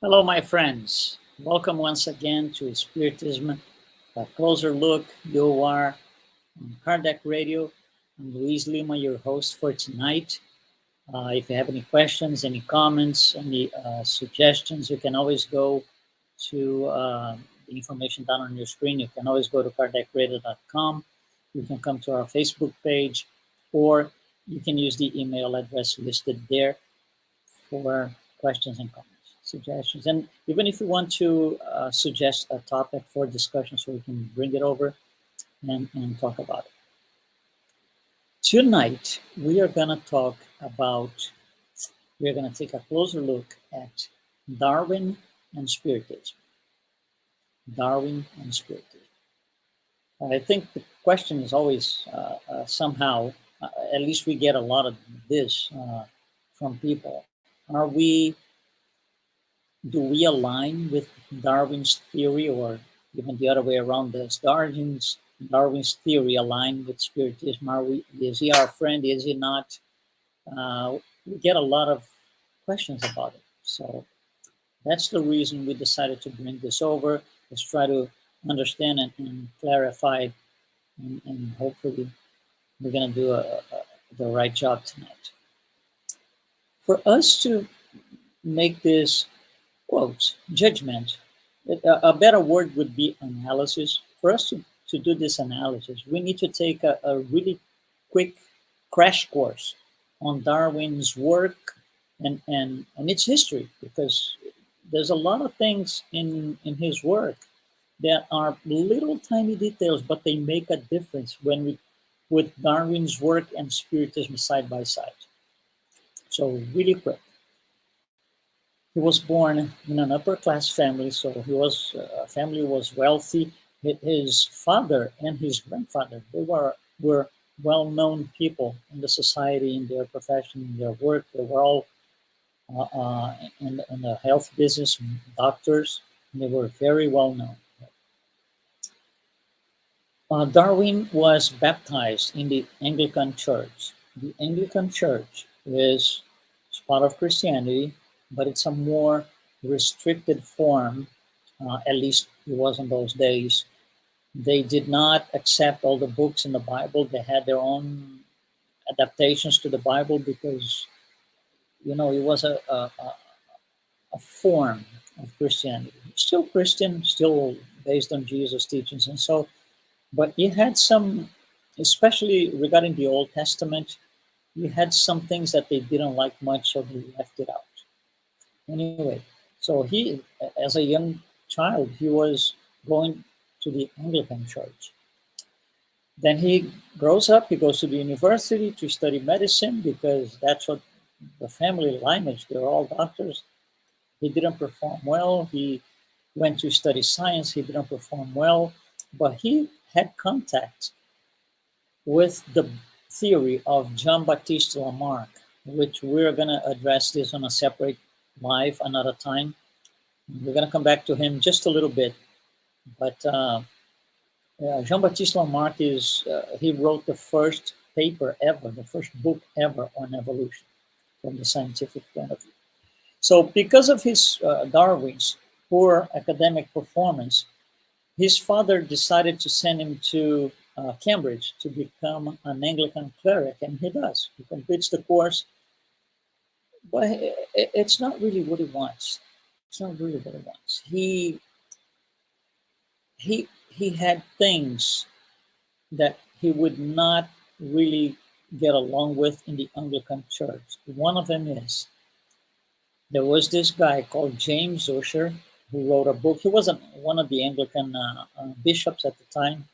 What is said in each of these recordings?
Hello, my friends. Welcome once again to Spiritism, a closer look. You are on Kardec Radio. I'm Luiz Lima, your host for tonight. If you have any questions, any comments, any suggestions, you can always go to the information down on your screen. You can always go to kardecradio.com. You can come to our Facebook page, or you can use the email address listed there for questions and comments, suggestions. And even if you want to suggest a topic for discussion so we can bring it over and talk about it. Tonight, we are going to talk about, we're going to take a closer look at Darwin and Spiritism. Darwin and Spiritism. I think the question is always somehow, at least we get a lot of this from people. Do we align with Darwin's theory, or even the other way around? Does Darwin's theory align with Spiritism? Is he our friend? Is he not? We get a lot of questions about it. So that's the reason we decided to bring this over. Let's try to understand and clarify, and hopefully we're going to do the right job tonight. For us to make this quote, judgment, a better word would be analysis. For us to do this analysis, we need to take a really quick crash course on Darwin's work and its history, because there's a lot of things in his work that are little tiny details, but they make a difference when we put Darwin's work and Spiritism side by side. So really quick. He was born in an upper class family, so family was wealthy. His father and his grandfather, they were well known people in the society, in their profession, in their work. They were all in the health business, doctors, and they were very well known. Darwin was baptized in the Anglican Church. The Anglican Church is part of Christianity, but it's a more restricted form, at least it was in those days. They did not accept all the books in the Bible. They had their own adaptations to the Bible because, it was a form of Christianity. Still Christian, still based on Jesus' teachings. And so, but it had some, especially regarding the Old Testament, you had some things that they didn't like much, so they left it out. Anyway, so he, as a young child, he was going to the Anglican Church. Then he grows up, he goes to the university to study medicine because that's what the family lineage, they're all doctors. He didn't perform well. He went to study science, he didn't perform well, but he had contact with the theory of Jean-Baptiste Lamarck, which we're going to address this on a separate live another time. We're going to come back to him just a little bit. But Jean-Baptiste Lamarck he wrote the first paper ever, the first book ever on evolution from the scientific point of view. So because of his Darwin's poor academic performance, his father decided to send him to Cambridge to become an Anglican cleric, and he does. He completes the course, but it's not really what he wants. It's not really what he wants. He had things that he would not really get along with in the Anglican Church. One of them is there was this guy called James Ussher who wrote a book. He wasn't one of the Anglican bishops at the time.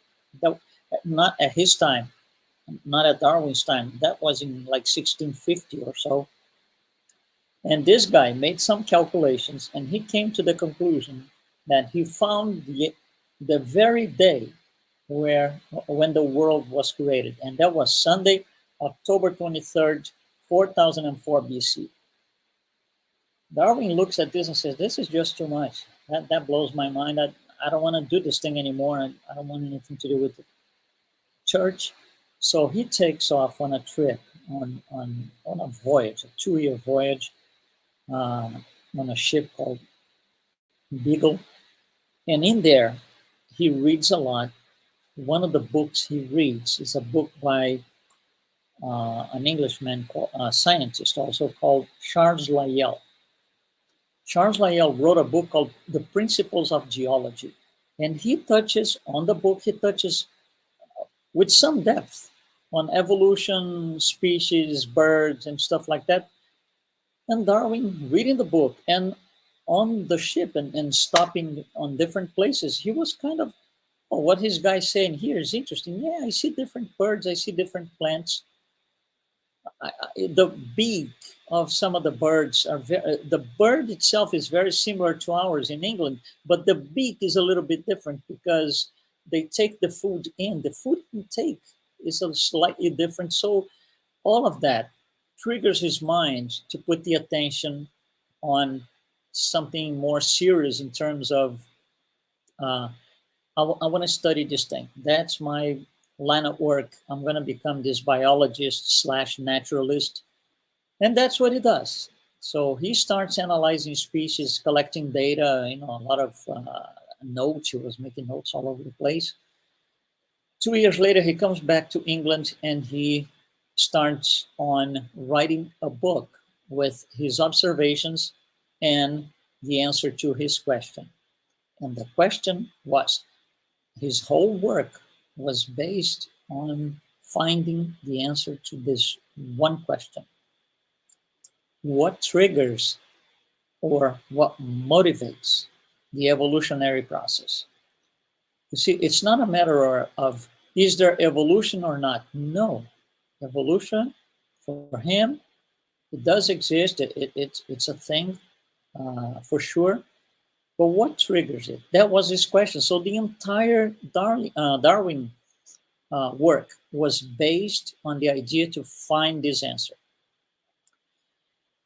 That, not at his time, not at Darwin's time. That was in like 1650 or so. And this guy made some calculations, and he came to the conclusion that he found the very day when the world was created, and that was Sunday, October 23rd, 4004 BC. Darwin looks at this and says, this is just too much. That blows my mind. I don't want to do this thing anymore. I don't want anything to do with the church. So he takes off on a trip, on a voyage, a 2-year voyage, on a ship called Beagle. And in there, he reads a lot. One of the books he reads is a book by an Englishman, scientist, also called Charles Lyell. Charles Lyell wrote a book called The Principles of Geology. And he touches, on the book, he touches with some depth on evolution, species, birds, and stuff like that. And Darwin, reading the book and on the ship and stopping on different places, he was kind of, oh, what his guy's saying here is interesting. Yeah, I see different birds, I see different plants. The beak of some of the birds are the bird itself is very similar to ours in England, but the beak is a little bit different because they take the food in. The food intake is a slightly different. So all of that triggers his mind to put the attention on something more serious in terms of uh, I want to study this thing. That's my line of work. I'm going to become this biologist slash naturalist. And that's what he does. So he starts analyzing species, collecting data, a lot of notes. He was making notes all over the place. 2 years later, he comes back to England and he starts on writing a book with his observations and the answer to his question. And the question was, his whole work was based on finding the answer to this one question. What triggers or what motivates the evolutionary process? You see, it's not a matter of is there evolution or not? No. Evolution, for him, it does exist. It's a thing for sure. But what triggers it? That was his question. So the entire Darwin work was based on the idea to find this answer.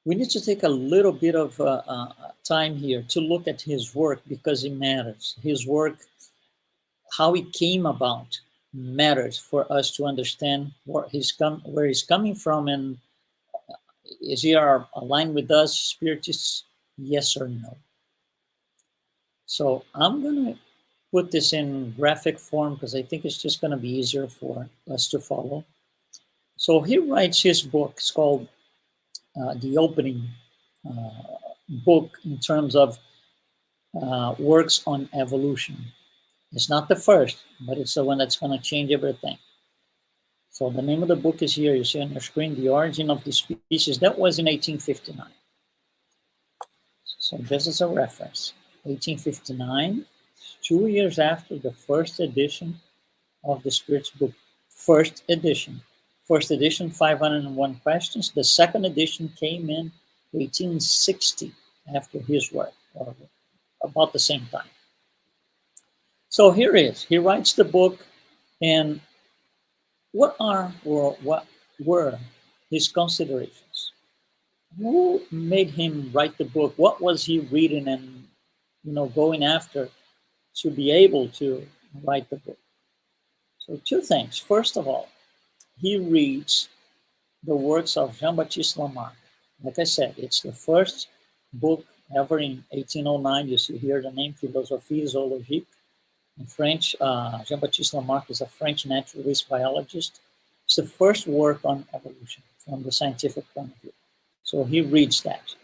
We need to take a little bit of time here to look at his work because it matters. His work, how it came about, matters for us to understand where he's coming from, and is he aligned with us, spiritists, yes or no? So I'm going to put this in graphic form because I think it's just going to be easier for us to follow. So he writes his book. It's called the opening book in terms of works on evolution. It's not the first, but it's the one that's going to change everything. So the name of the book is here. You see on your screen, The Origin of the Species. That was in 1859. So this is a reference. 1859, 2 years after the first edition of the Spirits book. First edition, 501 questions. The second edition came in 1860 after his work, or about the same time. So here it is. He writes the book, and what were his considerations? Who made him write the book? What was he reading and going after to be able to write the book? So two things. First of all, he reads the works of Jean-Baptiste Lamarck. Like I said, it's the first book ever in 1809. You see here the name Philosophie Zoologique. In French, Jean-Baptiste Lamarck is a French naturalist biologist. It's the first work on evolution from the scientific point of view. So he reads that.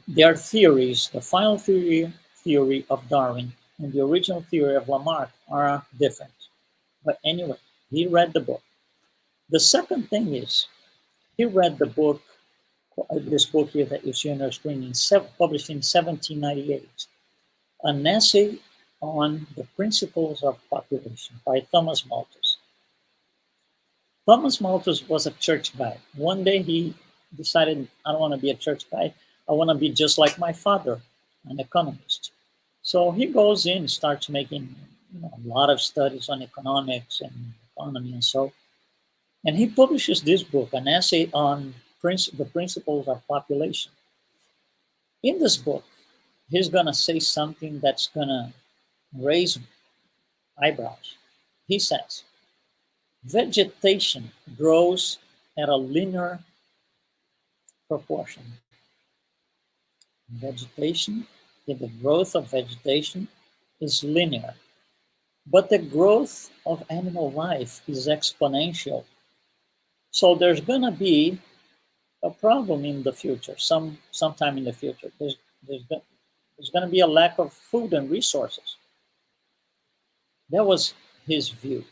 Their theories, the final theory of Darwin and the original theory of Lamarck are different. But anyway, he read the book. The second thing is, he read the book, this book here that you see on your screen, published in 1798, an essay on the principles of population by Thomas Malthus. Thomas Malthus was a church guy. One day he decided, I don't want to be a church guy. I want to be just like my father, an economist. So he goes in, starts making a lot of studies on economics and economy and so. And he publishes this book, an essay on the principles of population. In this book, he's going to say something that's going to raise eyebrows. He says, vegetation grows at a linear proportion. Vegetation that the growth of vegetation is linear, but the growth of animal life is exponential. So there's going to be a problem in the future, sometime in the future. There's, there's going to be a lack of food and resources. That was his view.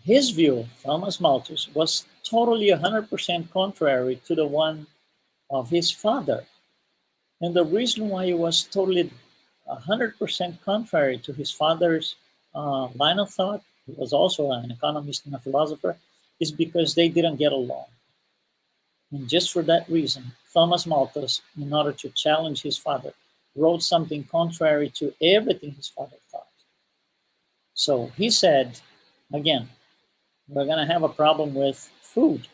His view, Thomas Malthus, was totally 100% contrary to the one of his father. And the reason why he was totally 100% contrary to his father's line of thought, he was also an economist and a philosopher, is because they didn't get along. And just for that reason, Thomas Malthus, in order to challenge his father, wrote something contrary to everything his father thought. So he said, again, we're going to have a problem with food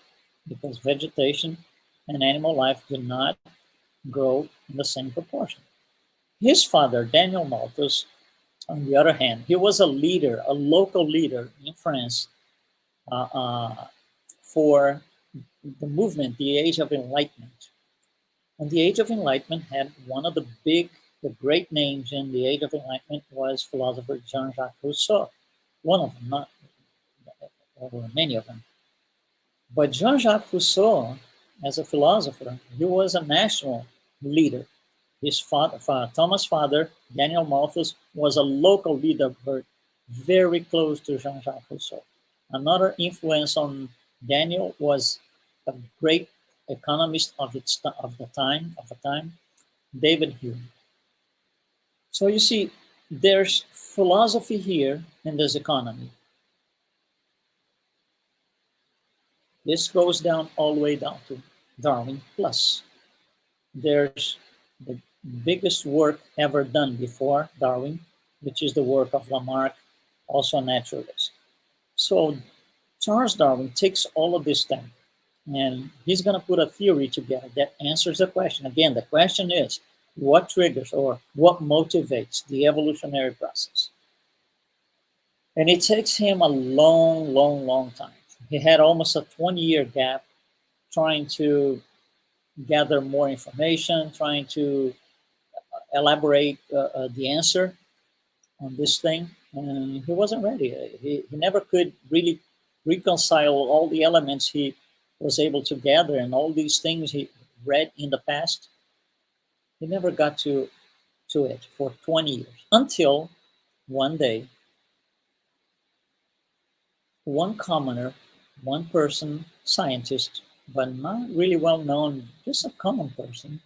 because vegetation and animal life do not grow in the same proportion. His father, Daniel Malthus, on the other hand, he was a leader, a local leader in France for the movement, the Age of Enlightenment. And the Age of Enlightenment had one of the great names in the Age of Enlightenment was philosopher Jean-Jacques Rousseau. One of them, not there were many of them. But Jean-Jacques Rousseau, as a philosopher, he was a national leader. His father, Thomas' father, Daniel Malthus, was a local leader, but very close to Jean-Jacques Rousseau. Another influence on Daniel was a great economist of the time, David Hume. So you see, there's philosophy here and there's economy. This goes down all the way down to Darwin plus. There's the biggest work ever done before Darwin, which is the work of Lamarck, also a naturalist. So Charles Darwin takes all of this thing and he's going to put a theory together that answers the question. Again, the question is, what triggers or what motivates the evolutionary process? And it takes him a long time. He had almost a 20-year gap trying to gather more information, trying to elaborate the answer on this thing. And he wasn't ready. He never could really reconcile all the elements he was able to gather and all these things he read in the past. He never got to it for 20 years until one day, one commoner, one person, scientist, but not really well known, just a common person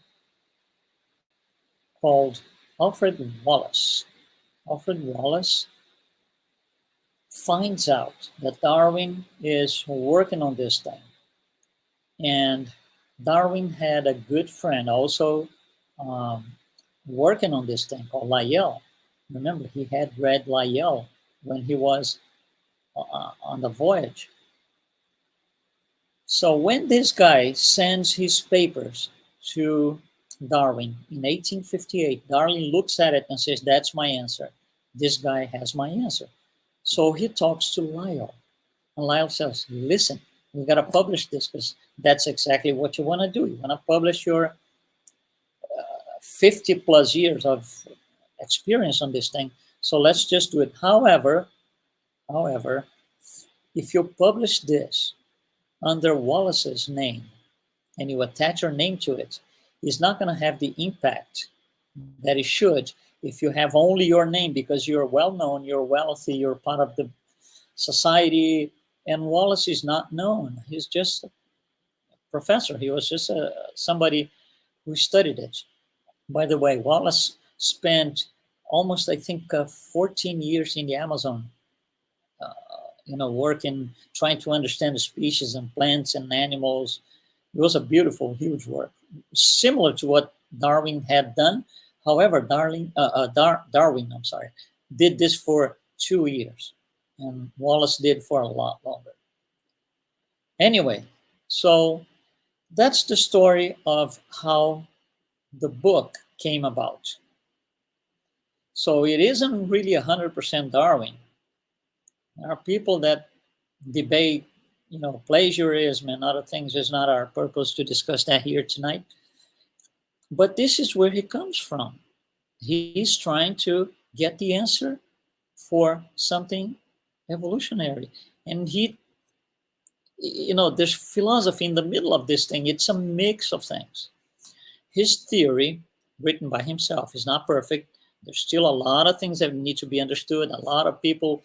called Alfred Wallace. Alfred Wallace finds out that Darwin is working on this thing. And Darwin had a good friend also working on this thing called Lyell. Remember, he had read Lyell when he was on the voyage. So when this guy sends his papers to Darwin in 1858, Darwin looks at it and says, that's my answer. This guy has my answer. So he talks to Lyell. And Lyell says, listen, we got to publish this because that's exactly what you want to do. You want to publish your 50 plus years of experience on this thing. So let's just do it. However, if you publish this under Wallace's name and you attach your name to it, it's not going to have the impact that it should if you have only your name because you're well known, you're wealthy, you're part of the society, and Wallace is not known. He's just a professor. He was just somebody who studied it. By the way, Wallace spent almost, I think, 14 years in the Amazon, working, trying to understand the species and plants and animals. It was a beautiful, huge work, similar to what Darwin had done. However, Darwin, did this for 2 years, and Wallace did for a lot longer. Anyway, so that's the story of how the book came about. So it isn't really 100% Darwin. There are people that debate, plagiarism and other things. It's not our purpose to discuss that here tonight. But this is where he comes from. He's trying to get the answer for something evolutionary. And there's philosophy in the middle of this thing. It's a mix of things. His theory, written by himself, is not perfect. There's still a lot of things that need to be understood. A lot of people,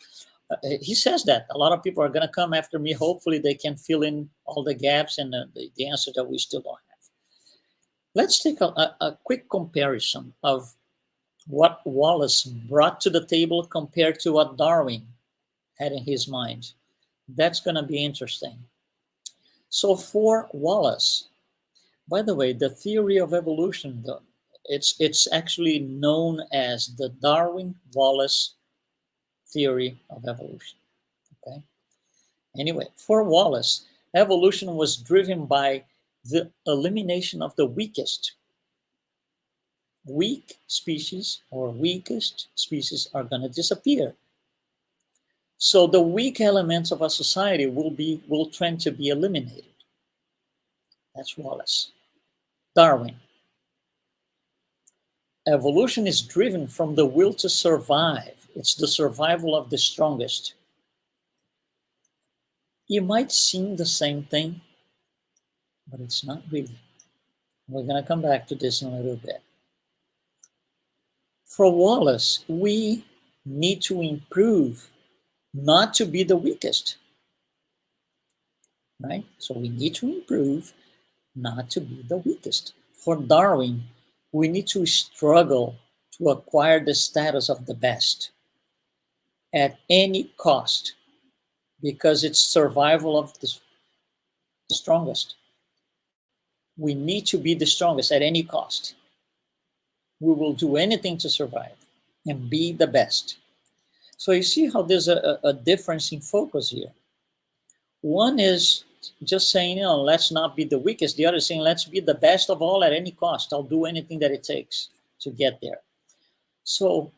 he says that a lot of people are going to come after me. Hopefully, they can fill in all the gaps and the answer that we still don't have. Let's take a quick comparison of what Wallace brought to the table compared to what Darwin had in his mind. That's going to be interesting. So for Wallace, by the way, the theory of evolution, it's actually known as the Darwin-Wallace theory of evolution. Okay. Anyway, for Wallace, evolution was driven by the elimination of the weakest. Weak species or weakest species are going to disappear. So the weak elements of a society will trend to be eliminated. That's Wallace. Darwin. Evolution is driven from the will to survive. It's the survival of the strongest. You might seem the same thing, but it's not really. We're going to come back to this in a little bit. For Wallace, we need to improve, not to be the weakest. Right? So we need to improve, not to be the weakest. For Darwin, we need to struggle to acquire the status of the best at any cost, because it's survival of the strongest. We need to be the strongest at any cost. We will do anything to survive and be the best. So you see how there's a difference in focus here. One is just saying, let's not be the weakest. The other is saying, let's be the best of all at any cost. I'll do anything that it takes to get there. So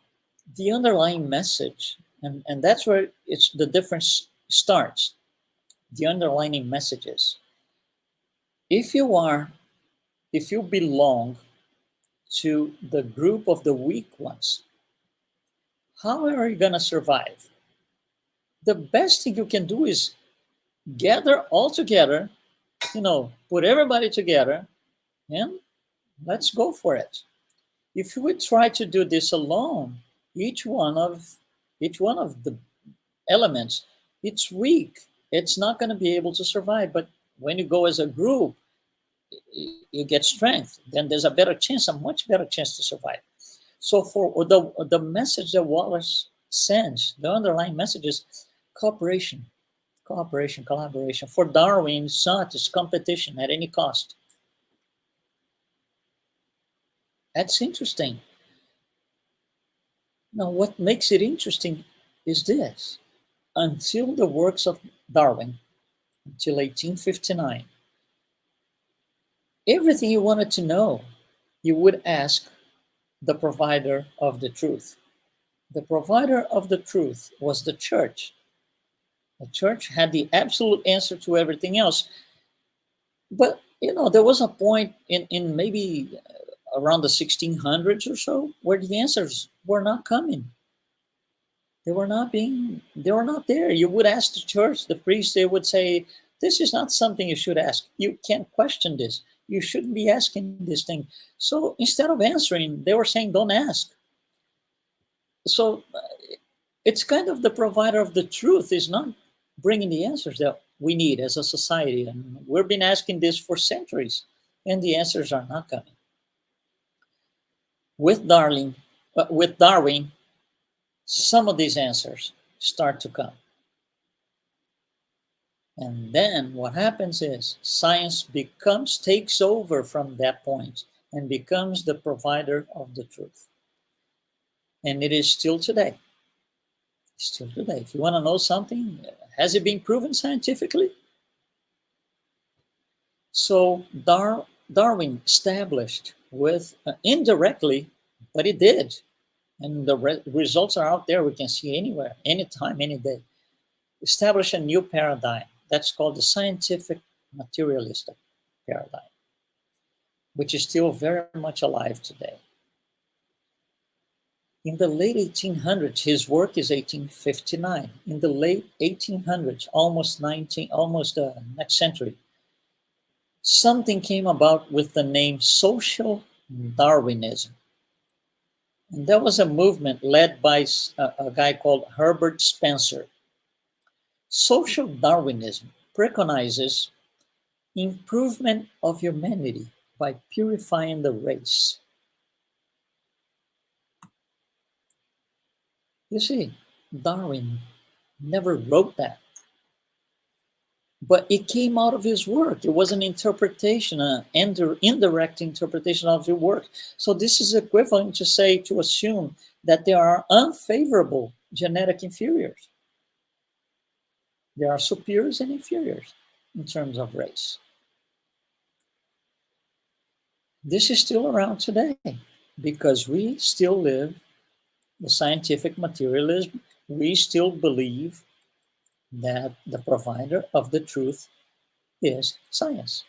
the underlying message, and that's where the difference starts. The underlying message is, if you belong to the group of the weak ones, how are you going to survive? The best thing you can do is gather all together, put everybody together, and let's go for it. If we try to do this alone, each one of the elements, it's weak. It's not going to be able to survive. But when you go as a group, you get strength. Then there's a much better chance to survive. So for the message that Wallace sends, the underlying message is cooperation. Collaboration. For Darwin, it's not, it's competition at any cost. That's interesting. Now, what makes it interesting is this. Until the works of Darwin, until 1859, everything you wanted to know, you would ask the provider of the truth. The provider of the truth was the church. The church had the absolute answer to everything else. But, there was a point in maybe around the 1600s or so where the answers were not coming. They were not there. You would ask the church, the priest, they would say, this is not something you should ask. You can't question this. You shouldn't be asking this thing. So instead of answering, they were saying, don't ask. So it's kind of the provider of the truth is not bringing the answers that we need as a society. And we've been asking this for centuries, and the answers are not coming. With Darwin, some of these answers start to come. And then what happens is science takes over from that point and becomes the provider of the truth. And it is still today. Still today. If you want to know something, has it been proven scientifically? So Darwin established indirectly, but he did. And the results are out there. We can see anywhere, anytime, any day. Establish a new paradigm. That's called the scientific materialistic paradigm. which is still very much alive today. In the late 1800s, his work is 1859. In the late 1800s, almost next century, something came about with the name social Darwinism. And that was a movement led by a guy called Herbert Spencer. Social Darwinism preconizes improvement of humanity by purifying the race. You see, Darwin never wrote that, but it came out of his work. It was an interpretation, an indirect interpretation of his work. So this is equivalent to assume that there are unfavorable genetic inferiors. There are superiors and inferiors in terms of race. This is still around today because we still live the scientific materialism. We still believe that the provider of the truth is science.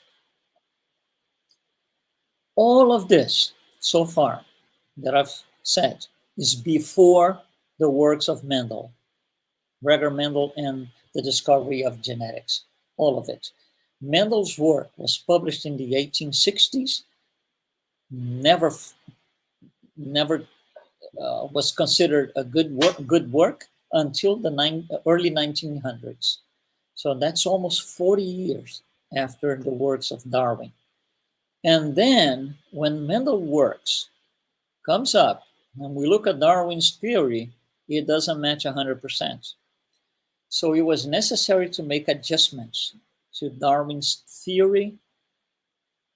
All of this so far that I've said is before the works of Mendel, Gregor Mendel, and the discovery of genetics, all of it. Mendel's work was published in the 1860s, never was considered a good work until the early 1900s. So that's almost 40 years after the works of Darwin. And then when Mendel works comes up and we look at Darwin's theory, it doesn't match 100%. So it was necessary to make adjustments to Darwin's theory,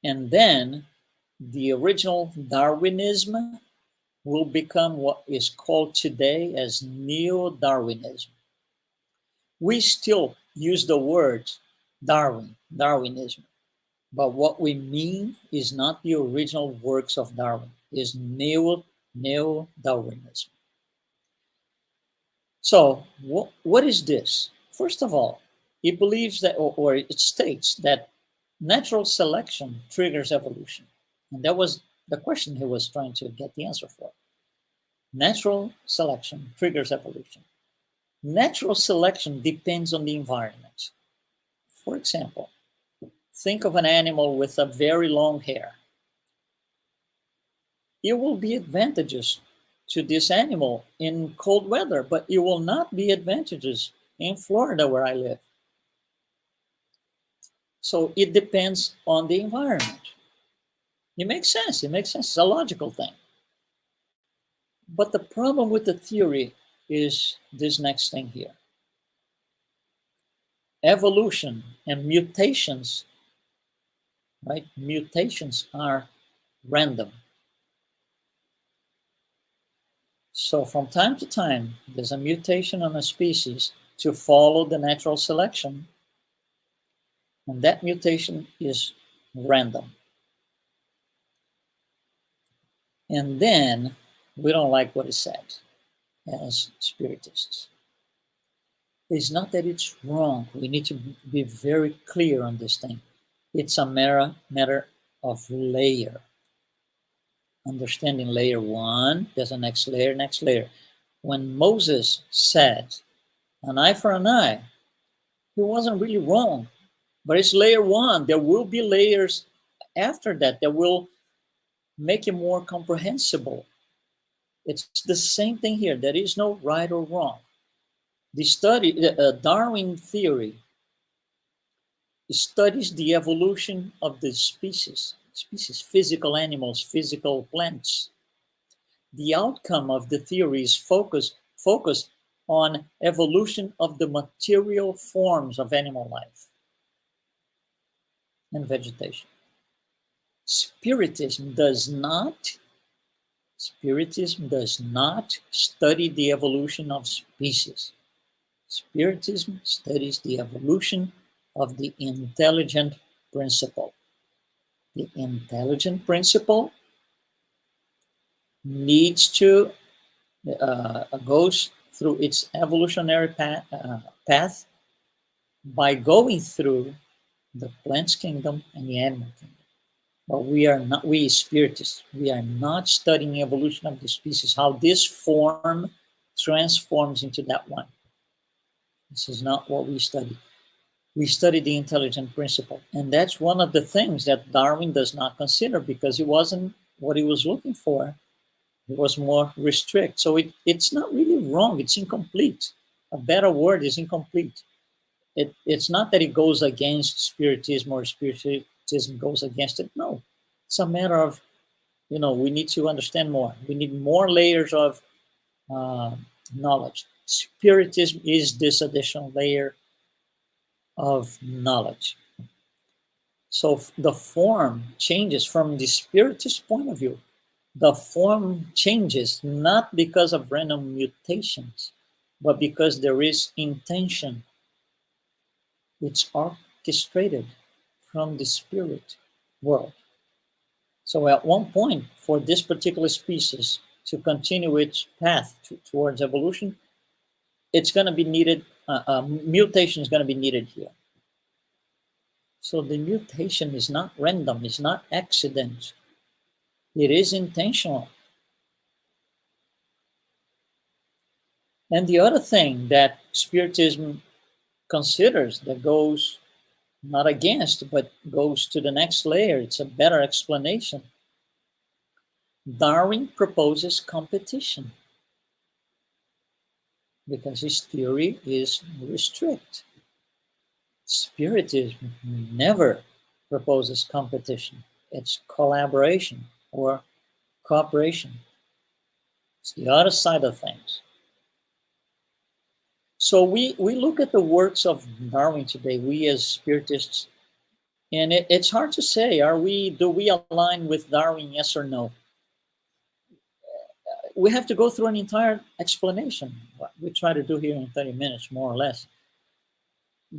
and then the original Darwinism will become what is called today as neo-Darwinism. We still use the word Darwinism, but what we mean is not the original works of Darwin, is neo-Darwinism. So what is this? First of all, it believes that, or it states that natural selection triggers evolution. And that was the question he was trying to get the answer for. Natural selection triggers evolution. Natural selection depends on the environment. For example, think of an animal with a very long hair. It will be advantageous to this animal in cold weather, but it will not be advantageous in Florida where I live. So it depends on the environment. It makes sense. It makes sense. It's a logical thing. But the problem with the theory is this next thing here. Evolution and mutations, right? Mutations are random. So from time to time, there's a mutation on a species to follow the natural selection, and that mutation is random. And then we don't like what is said as spiritists. It's not that it's wrong. We need to be very clear on this thing. It's a matter of layer. Understanding layer one, there's a next layer. When Moses said, an eye for an eye, he wasn't really wrong, but it's layer one. There will be layers after that will make it more comprehensible. It's the same thing here. There is no right or wrong. The Darwin theory studies the evolution of the species, physical animals, physical plants. The outcome of the theory is focused on evolution of the material forms of animal life and vegetation. Spiritism does not study the evolution of species. Spiritism studies the evolution of the intelligent principle. The intelligent principle needs to goes through its evolutionary path by going through the plants kingdom and the animal kingdom. But we are not, we spiritists, we are not studying evolution of the species, how this form transforms into that one. This is not what we study. We study the intelligent principle. And that's one of the things that Darwin does not consider, because it wasn't what he was looking for. It was more restrict. So it's not really wrong. It's incomplete. A better word is incomplete. It's not that it goes against Spiritism or Spiritism goes against it. No, it's a matter of, we need to understand more. We need more layers of uh, knowledge. Spiritism is this additional layer of knowledge. So the form changes from the Spiritist point of view. The form changes not because of random mutations, but because there is intention. It's orchestrated from the spirit world. So at one point, for this particular species to continue its path towards evolution, it's going to be needed, mutation is going to be needed here. So the mutation is not random, it's not accident. It is intentional. And the other thing that Spiritism considers, that goes not against, but goes to the next layer, it's a better explanation. Darwin proposes competition because his theory is restrict. Spiritism never proposes competition. It's collaboration or cooperation. It's the other side of things. So we look at the works of Darwin today, we as Spiritists, and it's hard to say, do we align with Darwin, yes or no? We have to go through an entire explanation. What we try to do here in 30 minutes, more or less.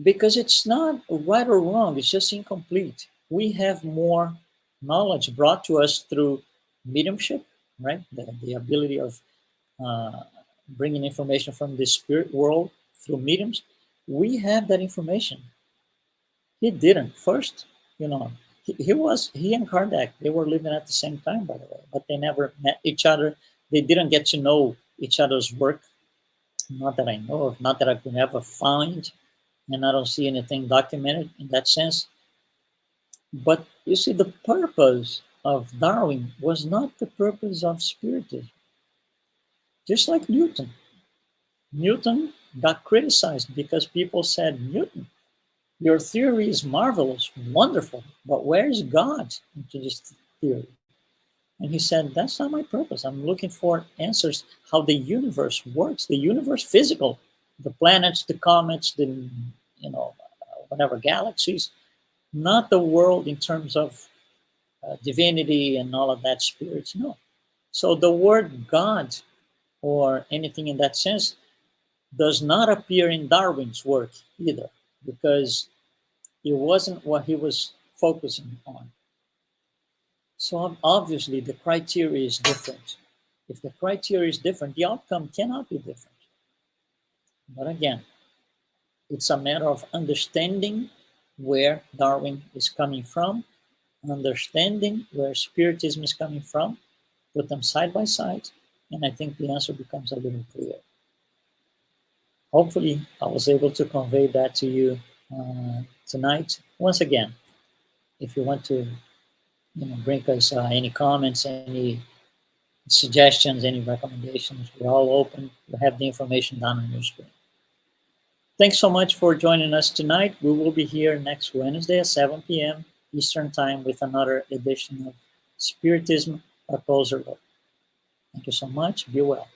Because it's not right or wrong, it's just incomplete. We have more knowledge brought to us through mediumship, right? The ability of bringing information from the spirit world through mediums. We have that information. He didn't. First, he and Kardec, they were living at the same time, by the way, but they never met each other. They didn't get to know each other's work. Not that I know of, not that I could ever find, and I don't see anything documented in that sense. But you see, the purpose of Darwin was not the purpose of Spiritism. Just like Newton. Newton got criticized because people said, Newton, your theory is marvelous, wonderful, but where is God into this theory? And he said, that's not my purpose. I'm looking for answers how the universe works, the universe physical, the planets, the comets, the, whatever galaxies, not the world in terms of divinity and all of that, spirits, no. So the word God or anything in that sense does not appear in Darwin's work either, because it wasn't what he was focusing on. So obviously the criteria is different. If the criteria is different, the outcome cannot be different. But again, it's a matter of understanding where Darwin is coming from, understanding where Spiritism is coming from, put them side by side, and I think the answer becomes a little clear. Hopefully, I was able to convey that to you tonight. Once again, if you want to bring us any comments, any suggestions, any recommendations, we're all open. You have the information down on your screen. Thanks so much for joining us tonight. We will be here next Wednesday at 7 p.m. Eastern Time with another edition of Spiritism, A Closer Look. Thank you so much. Be well.